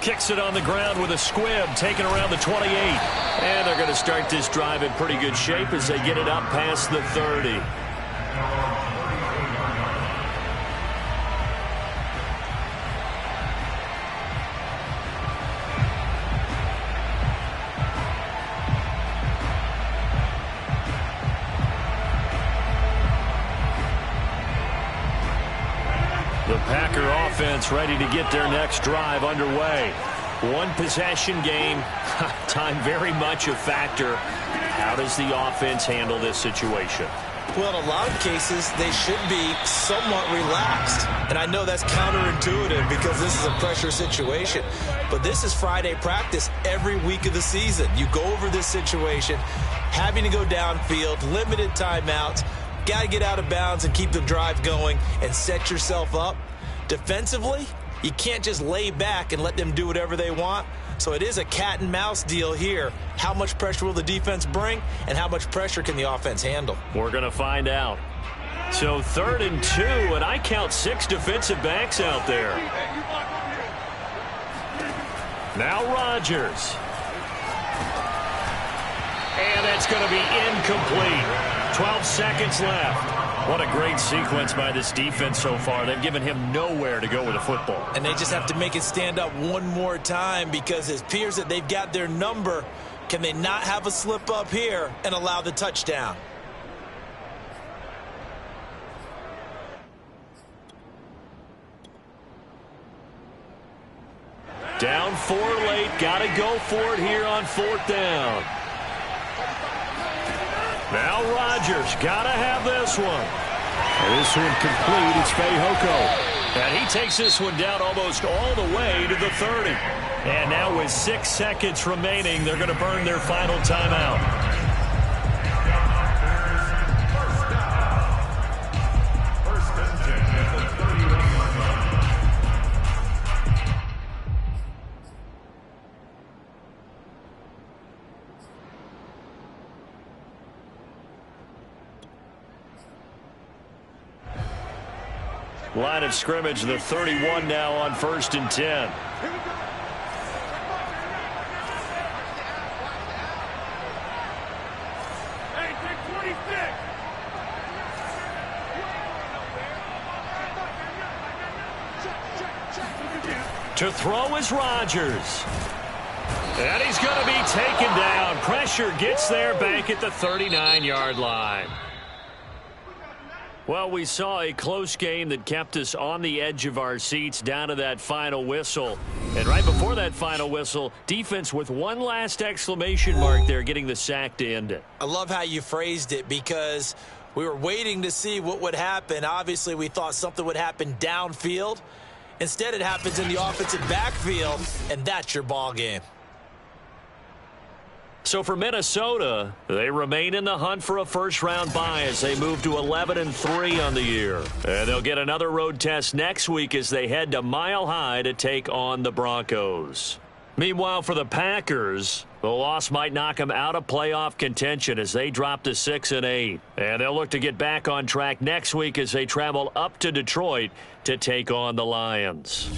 Kicks it on the ground with a squib, taken around the 28. And they're going to start this drive in pretty good shape as they get it up past the 30. The Packer offense ready to get their next drive underway. One possession game. Time very much a factor. How does the offense handle this situation? Well, in a lot of cases, they should be somewhat relaxed. And I know that's counterintuitive because this is a pressure situation. But this is Friday practice every week of the season. You go over this situation, having to go downfield, limited timeouts. Got to get out of bounds and keep the drive going and set yourself up. Defensively, you can't just lay back and let them do whatever they want. So it is a cat and mouse deal here. How much pressure will the defense bring, and how much pressure can the offense handle? We're going to find out. So 3rd and 2, and I count 6 defensive backs out there. Now Rodgers. And that's going to be incomplete. 12 seconds left. What a great sequence by this defense so far. They've given him nowhere to go with the football. And they just have to make it stand up one more time because it appears that they've got their number. Can they not have a slip up here and allow the touchdown? Down 4 late. Got to go for it here on 4th down. Now Rodgers got to have this one. And this one complete. It's Fehoko. And he takes this one down almost all the way to the 30. And now with 6 seconds remaining, they're going to burn their final timeout. First and 10 at the 31-yard line. Line of scrimmage, the 31 now on 1st and 10. To throw is Rodgers. And he's going to be taken down. Pressure gets there back at the 39-yard line. Well, we saw a close game that kept us on the edge of our seats down to that final whistle. And right before that final whistle, defense with one last exclamation mark there, getting the sack to end it. I love how you phrased it because we were waiting to see what would happen. Obviously, we thought something would happen downfield. Instead, it happens in the offensive backfield, and that's your ball game. So for Minnesota, they remain in the hunt for a first-round bye as they move to 11-3 on the year. And they'll get another road test next week as they head to Mile High to take on the Broncos. Meanwhile, for the Packers, the loss might knock them out of playoff contention as they drop to 6-8. And they'll look to get back on track next week as they travel up to Detroit to take on the Lions.